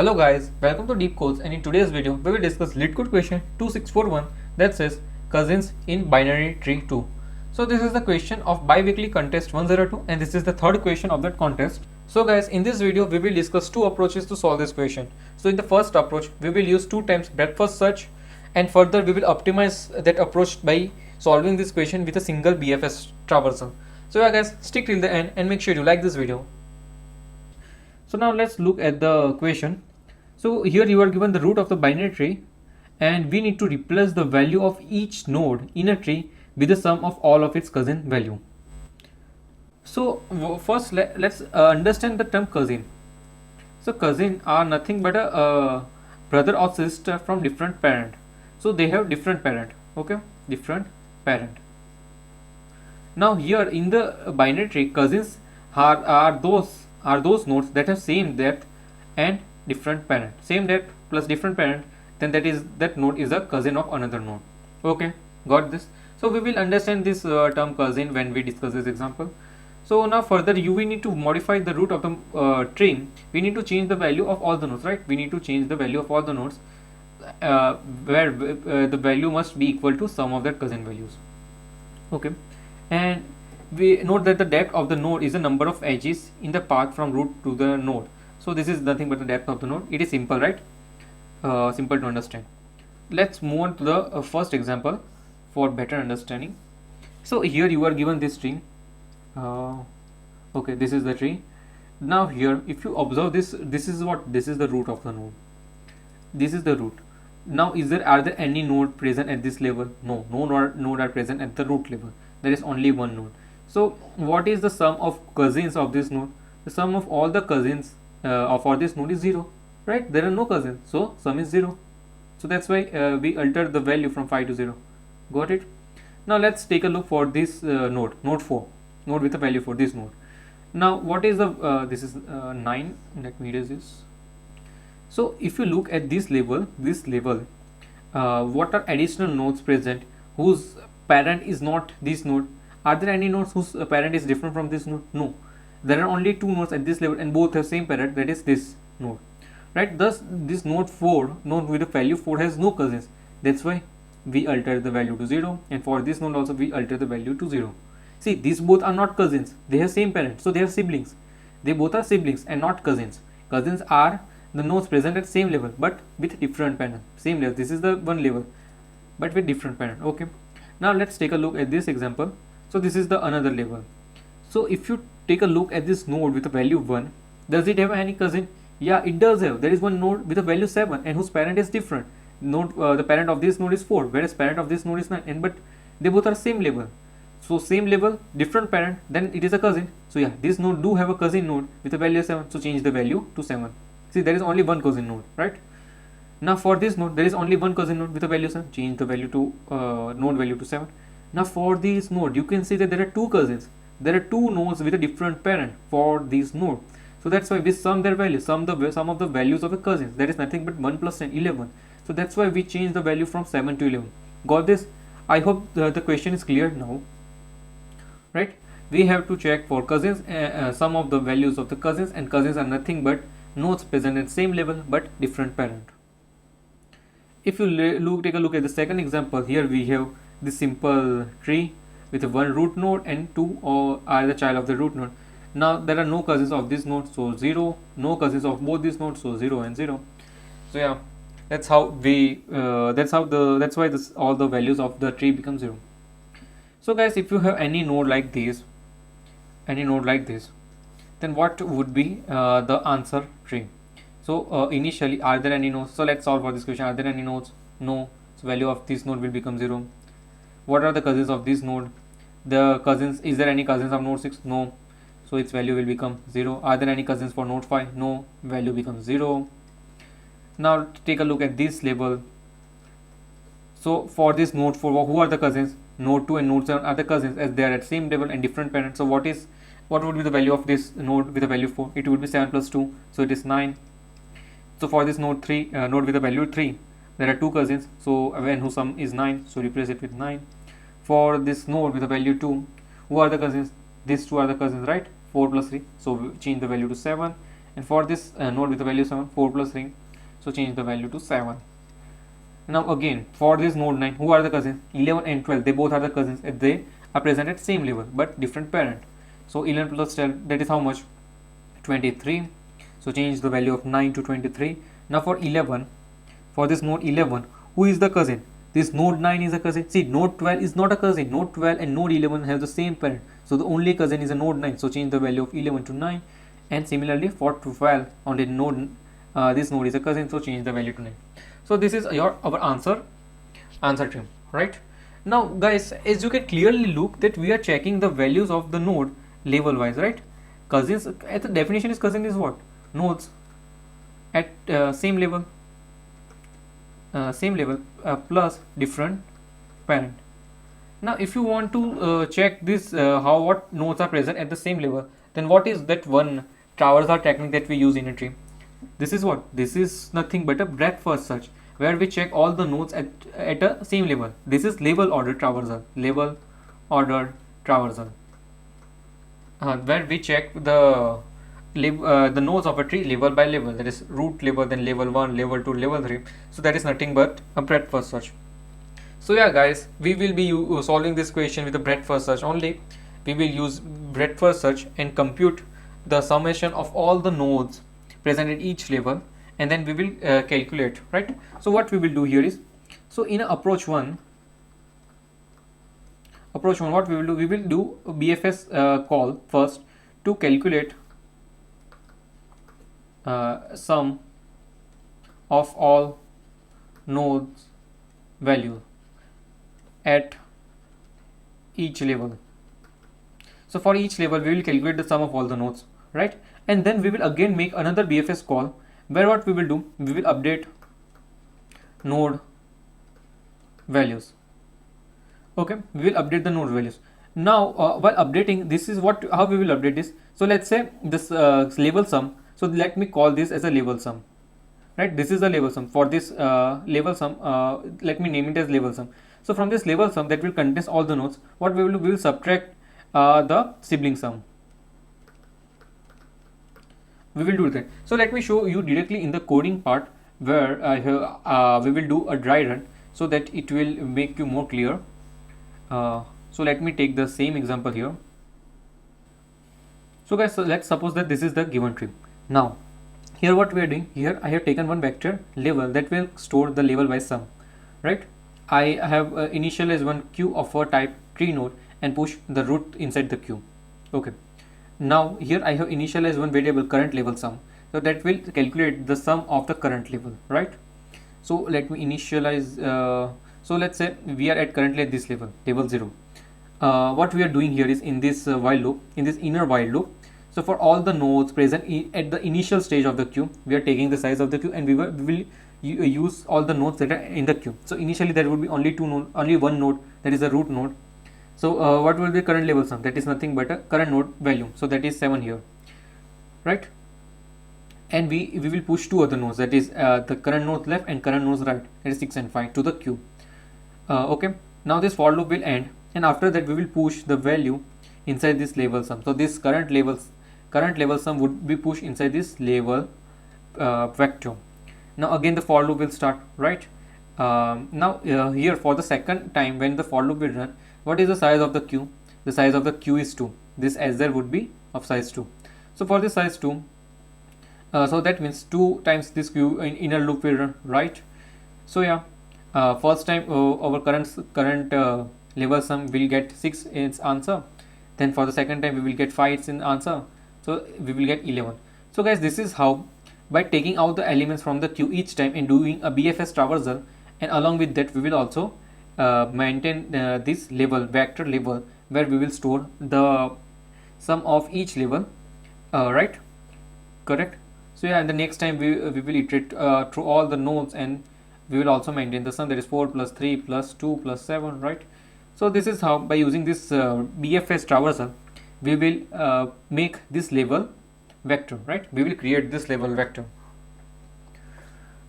Hello guys, welcome to Deep Codes, and in today's video we will discuss LeetCode question 2641 that says cousins in binary tree 2. So this is the question of bi-weekly contest 102 and this is the third question of that contest. So guys, in this video we will discuss two approaches to solve this question. So in the first approach we will use 2 times breadth first search, and further we will optimize that approach by solving this question with a single BFS traversal. So yeah guys, stick till the end and make sure you like this video. So now let's look at the question. So here you are given the root of the binary tree and we need to replace the value of each node in a tree with the sum of all of its cousin value. So first let's understand the term cousin. So cousin are nothing but a brother or sister from different parent. So they have different parent, okay, different parent. Now here in the binary tree, cousins are those nodes that have same depth and different parent. Same depth plus different parent, then that node is a cousin of another node. Okay, got this? So we will understand this term cousin when we discuss this example. So now further we need to modify the root of the tree. We need to change the value of all the nodes, right? We need to change the value of all the nodes where the value must be equal to sum of their cousin values. Okay, and we note that the depth of the node is the number of edges in the path from root to the node. So this is nothing but the depth of the node. It is simple, right? Simple to understand. Let's move on to the first example for better understanding. So here you are given this tree. Okay, this is the tree. Now here if you observe this is the root of the node. This is the root. Now are there any node present at this level? No node are present at the root level. There is only one node. So what is the sum of cousins of this node? The sum of all the cousins for this node is 0, right? There are no cousins, so sum is 0. So that's why we alter the value from 5 to 0. Got it? Now let's take a look for this node 4, node with a value for this node. Now what is the this is 9. Let me erase this. So if you look at this level, what are additional nodes present whose parent is not this node? Are there any nodes whose parent is different from this node? No. There are only 2 nodes at this level and both have same parent, that is this node, right? Thus this node with the value 4 has no cousins. That's why we alter the value to 0, and for this node also we alter the value to 0. See, these both are not cousins, they have same parent, so they are siblings. They both are siblings and not cousins. Cousins are the nodes present at same level but with different parent. Same level, this is the one level but with different parent. Okay, now let's take a look at this example. So this is the another level. So if you take a look at this node with a value 1, does it have any cousin? Yeah, it does have. There is one node with a value 7 and whose parent is different. Node the parent of this node is 4 whereas parent of this node is 9, and but they both are same level. So same level, different parent, then it is a cousin. So yeah, this node do have a cousin node with a value 7, so change the value to 7. See, there is only one cousin node, right? Now for this node there is only one cousin node with a value 7, change the value to node value to 7. Now for this node you can see that there are 2 cousins. There are 2 nodes with a different parent for this node. So that's why we sum their values, sum of the values of the cousins. That is nothing but 1 plus 10, 11. So that's why we change the value from 7 to 11. Got this? I hope the question is clear now, right? We have to check for cousins, sum of the values of the cousins, and cousins are nothing but nodes present at same level but different parent. If you take a look at the second example, here we have this simple tree with one root node and 2 are the child of the root node. Now there are no cousins of this node, so 0. No cousins of both these nodes, so 0 and 0. So yeah, that's how we that's why all the values of the tree become 0. So guys, if you have any node like this, then what would be the answer tree? So initially, are there any nodes? So let's solve for this question. Are there any nodes? No. So value of this node will become 0. What are the cousins of this node? The cousins, is there any cousins of node 6? No. So its value will become 0. Are there any cousins for node 5? No. Value becomes 0. Now take a look at this label. So for this node 4, who are the cousins? Node 2 and node 7 are the cousins as they are at same level and different parents. So what would be the value of this node with a value 4? It would be 7 plus 2, so it is 9. So for this node with a value 3, there are 2 cousins, so when whose sum is 9, so replace it with 9. For this node with a value 2, who are the cousins? These 2 are the cousins, right? 4 plus 3, so we change the value to 7. and for this node with the value 7, 4 plus 3, so change the value to 7. Now again for this node 9, who are the cousins? 11 and 12, they both are the cousins, they are present at same level but different parent. So 11 plus 12, that is how much? 23. So change the value of 9 to 23. Now for 11, for this node 11, who is the cousin? This node 9 is a cousin. See, node 12 is not a cousin. Node 12 and node 11 have the same parent, so the only cousin is a node 9. So change the value of 11 to 9. And similarly for 12, only node this node is a cousin, so change the value to 9. So this is our answer tree, right? Now guys, as you can clearly look that we are checking the values of the node level wise, right? Cousins, at the definition is cousin is what? Nodes at same level plus different parent. Now if you want to check this what nodes are present at the same level, then what is that one traversal technique that we use in a tree? This is what? This is nothing but a breadth first search, where we check all the nodes at a same level. This is level ordered traversal, where we check the nodes of a tree level by level, that is root level, then level 1, level 2, level 3. So that is nothing but a breadth first search. So yeah guys, we will be solving this question with a breadth first search only. We will use breadth first search and compute the summation of all the nodes present at each level, and then we will calculate, right? So what we will do here is, so in approach 1, what we will do a BFS call first to calculate sum of all nodes value at each level. So for each level we will calculate the sum of all the nodes, right? And then we will again make another BFS call, where what we will do, we will update node values. Okay, we will update the node values. Now while updating, this is how we will update this. So let's say this level sum, so let me call this as a level sum, right? This is a level sum. For this level sum, let me name it as level sum. So from this level sum that will contain all the nodes, what we will do, we will subtract the sibling sum. We will do that. So let me show you directly in the coding part, where we will do a dry run so that it will make you more clear. So let me take the same example here. So guys, so let's suppose that this is the given tree. Now here what we are doing, here I have taken one vector level that will store the level by sum, right? I have initialized one queue of a type tree node and push the root inside the queue. Okay, now here I have initialized one variable current level sum, so that will calculate the sum of the current level, right? So let me initialize, so let's say we are at currently at this level 0. What we are doing here is, in this while loop, in this inner while loop, so for all the nodes present at the initial stage of the queue, we are taking the size of the queue, and we will use all the nodes that are in the queue. So initially there would be only one node, that is a root node. So what will be current level sum? That is nothing but a current node value, so that is 7 here, right? And we will push two other nodes, that is the current node left and current nodes right, that is 6 and 5, to the queue. Okay, now this for loop will end, and after that we will push the value inside this level sum. So this current level sum would be pushed inside this level vector. Now again the for loop will start, right? Now here for the second time when the for loop will run, what is the size of the queue? The size of the queue is 2. This SZ would be of size 2. So for this size 2, so that means 2 times this queue in inner loop will run, right? So yeah, first time our current level sum will get 6 in its answer. Then for the second time we will get 5 in answer, so we will get 11. So guys, this is how, by taking out the elements from the queue each time and doing a BFS traversal, and along with that we will also maintain this vector level, where we will store the sum of each level, right? Correct. So yeah, and the next time we will iterate through all the nodes, and we will also maintain the sum, that is 4 plus 3 plus 2 plus 7, right? So this is how, by using this BFS traversal, we will make this level vector, right? We will create this level vector.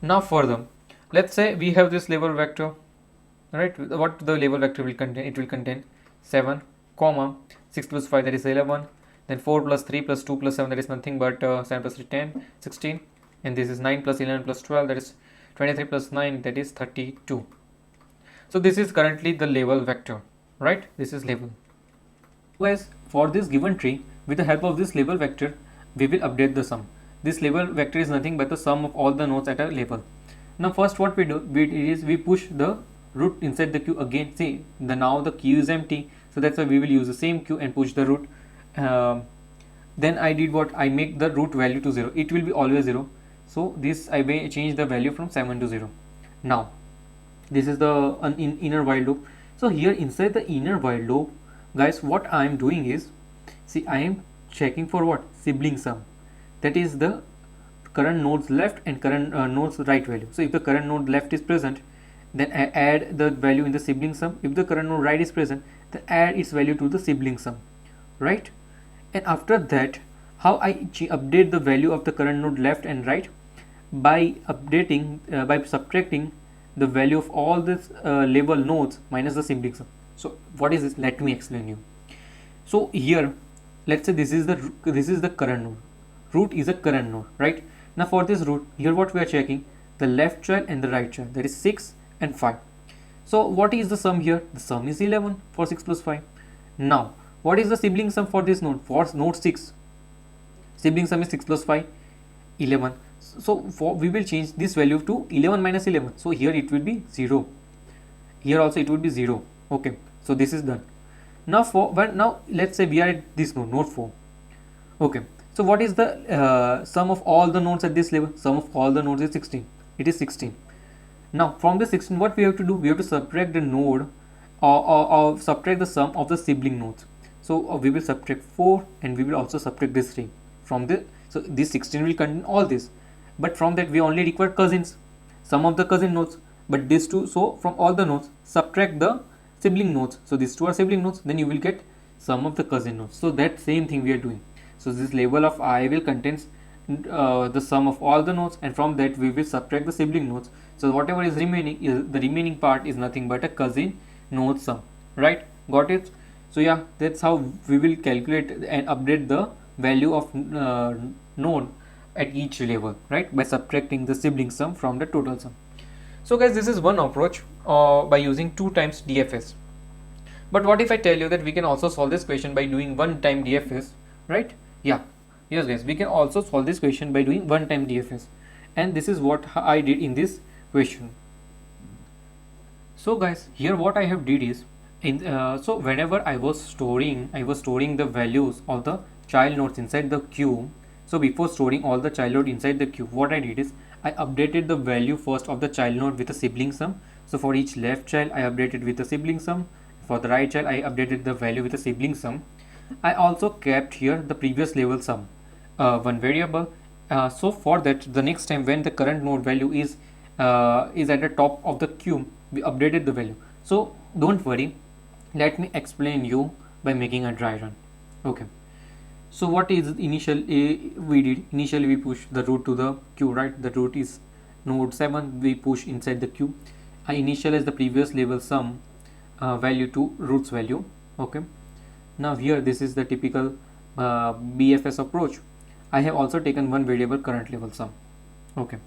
Now further, let's say we have this level vector, right? What the level vector will contain? It will contain 7, 6 plus 5, that is 11, then 4 plus 3 plus 2 plus 7, that is nothing but 7 plus 3 10 16, and this is 9 plus 11 plus 12, that is 23 plus 9, that is 32. So this is currently the label vector, right? This is label. Guys, for this given tree, with the help of this label vector, we will update the sum. This label vector is nothing but the sum of all the nodes at a label. Now first what we do is we push the root inside the queue again. See, now the queue is empty, so that's why we will use the same queue and push the root. Then I did what? I make the root value to 0. It will be always 0. So this I may change the value from 7 to 0. Now this is the inner while loop. So here inside the inner while loop, guys, what I am doing is, see, I am checking for what? Sibling sum. That is the current node's left and current node's right value. So if the current node left is present, then I add the value in the sibling sum. If the current node right is present, then add its value to the sibling sum, right? And after that, how I update the value of the current node left and right? By updating, by subtracting the value of all this label nodes minus the sibling sum. So what is this? Let me explain you. So here, let's say this is the current node. Root is a current node, right? Now for this root, here what we are checking, the left child and the right child, that is 6 and 5. So what is the sum here? The sum is 11 for 6 plus 5. Now what is the sibling sum for this node? For node 6, sibling sum is 6 plus 5, 11. So we will change this value to 11 minus 11. So here it will be 0. Here also it will be 0. Okay, so this is done. Now now let's say we are at this node 4. Okay, so what is the sum of all the nodes at this level? Sum of all the nodes is 16. It is 16. Now from the 16, what we have to do? We have to subtract the node or subtract the sum of the sibling nodes. So we will subtract 4 and we will also subtract this 3 from the, so this 16 will contain all this, but from that we only require cousins, sum of the cousin nodes, but these two, so from all the nodes subtract the sibling nodes. So these two are sibling nodes, then you will get sum of the cousin nodes. So that same thing we are doing. So this label of I will contains the sum of all the nodes, and from that we will subtract the sibling nodes. So whatever is remaining, the remaining part is nothing but a cousin node sum, right? Got it? So yeah, that's how we will calculate and update the value of node at each level, right? By subtracting the sibling sum from the total sum. So guys, this is one approach by using 2 times DFS. But what if I tell you that we can also solve this question by doing 1 time DFS, right? Yeah, yes guys, we can also solve this question by doing 1 time DFS, and this is what I did in this question. So guys, here what I have did is, so whenever I was storing the values of the child nodes inside the queue. So before storing all the child node inside the queue, what I did is I updated the value first of the child node with a sibling sum. So for each left child I updated with a sibling sum, for the right child I updated the value with a sibling sum. I also kept here the previous level sum, one variable. So for that, the next time when the current node value is at the top of the queue, we updated the value. So don't worry, let me explain you by making a dry run. Okay, so what is initially we did? Initially we push the root to the queue, right? The root is node 7, we push inside the queue. I initialize the previous level sum value to root's value. Okay, now here this is the typical BFS approach. I have also taken one variable current level sum. Okay,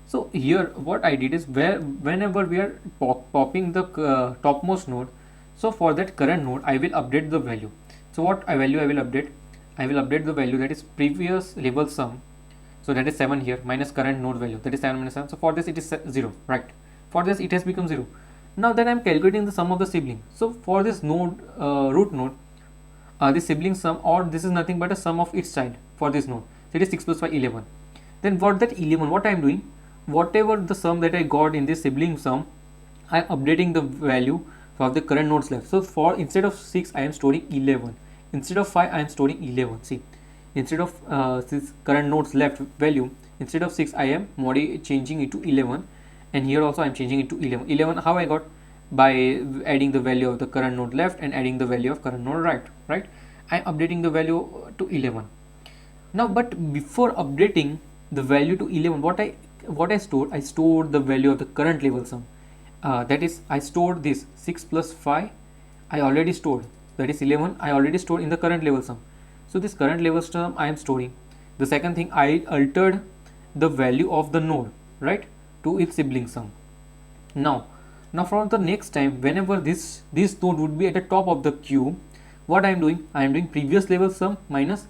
so here what I did is, whenever we are popping the topmost node, so for that current node I will update the value. So what value I will update? I will update the value that is previous level sum, so that is 7 here, minus current node value, that is 7 minus 7. So for this it is 0, right? For this it has become 0. Now that I am calculating the sum of the sibling. So for this node, root node, the sibling sum, or this is nothing but a sum of its child for this node. So it is 6 plus 5, 11. Then what that 11, what I am doing, whatever the sum that I got in this sibling sum, I am updating the value for the current nodes left. So for instead of 6 I am storing 11, instead of 5 I am storing 11. See, instead of this current nodes left value, instead of 6 I am changing it to 11, and here also I am changing it to 11. 11 how I got? By adding the value of the current node left and adding the value of current node right? I am updating the value to 11. Now but before updating the value to 11, what I stored? I stored the value of the current level sum. That is, I stored this 6 plus 5 I already stored, that is 11 I already stored in the current level sum. So this current level sum I am storing. The second thing, I altered the value of the node, right, to its sibling sum. Now for the next time, whenever this node would be at the top of the queue, what I am doing? I am doing previous level sum minus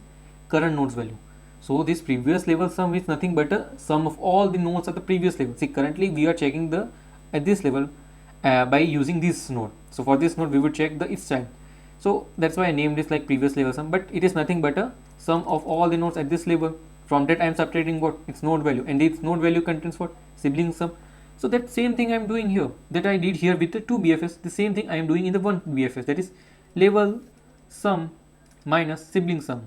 current node's value. So this previous level sum is nothing but a sum of all the nodes at the previous level. See, currently we are checking the at this level by using this node. So for this node we would check the its child. So that's why I named this like previous level sum, but it is nothing but a sum of all the nodes at this level. From that I am subtracting what? Its node value, and its node value contains what? Sibling sum. So that same thing I am doing here, that I did here with the 2 BFS, the same thing I am doing in the 1 BFS, that is level sum minus sibling sum.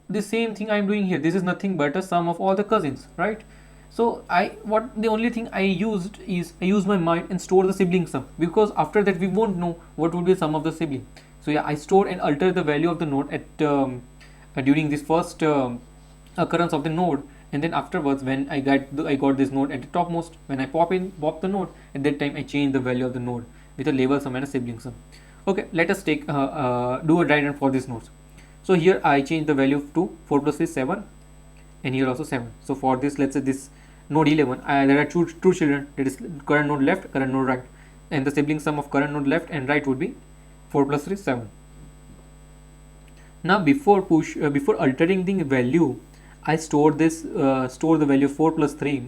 The same thing I am doing here. This is nothing but a sum of all the cousins, right? So the only thing I used is I use my mind and store the sibling sum, because after that we won't know what would be the sum of the sibling. So yeah, I store and alter the value of the node at during this first occurrence of the node, and then afterwards when I got this node at the topmost, when I pop the node, at that time I change the value of the node with a label sum and a sibling sum. Okay, let us take do a dry run for these nodes. So here I change the value to 4 plus 3 is 7, and here also 7. So for this, let's say this node 11, there are two children, that is current node left, current node right, and the sibling sum of current node left and right would be 4 plus 3 is 7. Now before altering the value, I store the value 4 plus 3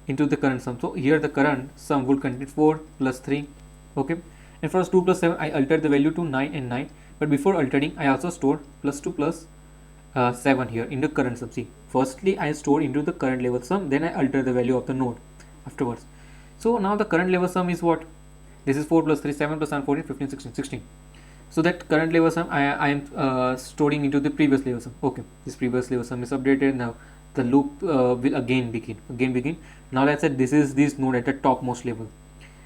into the current sum. So here the current sum will contain 4 plus 3, okay, and for 2 plus 7 I altered the value to 9 and 9. But before altering, I also stored plus 2 plus 7 here in the current sum. See, firstly I store into the current level sum, then I alter the value of the node afterwards. So now the current level sum is what? This is 4 plus 3, 7 plus 7, 14, 15, 16, 16. So that current level sum I am storing into the previous level sum. Okay, this previous level sum is updated. Now the loop will again begin. Now let's say this is this node at the topmost level.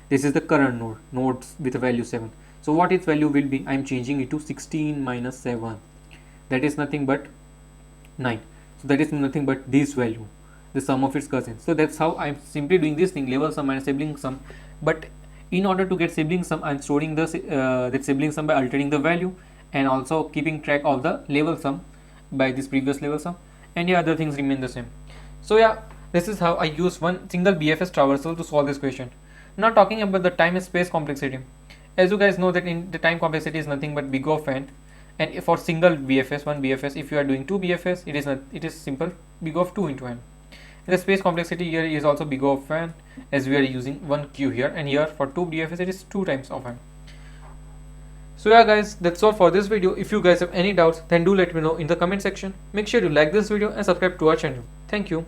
This is the current nodes with a value 7. So what its value will be? I am changing it to 16 minus 7. That is nothing but 9. So that is nothing but this value, the sum of its cousins. So that's how I am simply doing this thing, level sum minus sibling sum. But in order to get sibling sum, I am storing the that sibling sum by altering the value, and also keeping track of the level sum by this previous level sum, and yeah, other things remain the same. So yeah, this is how I use one single BFS traversal to solve this question. Now talking about the time and space complexity. As you guys know that in the time complexity is nothing but big of n, and for single BFS, one BFS, if you are doing 2 BFS, it is simple big of 2 into n. And the space complexity here is also big of n, as we are using one queue here, and here for 2 BFS it is 2 times of n. So yeah guys, that's all for this video. If you guys have any doubts, then do let me know in the comment section. Make sure to like this video and subscribe to our channel. Thank you.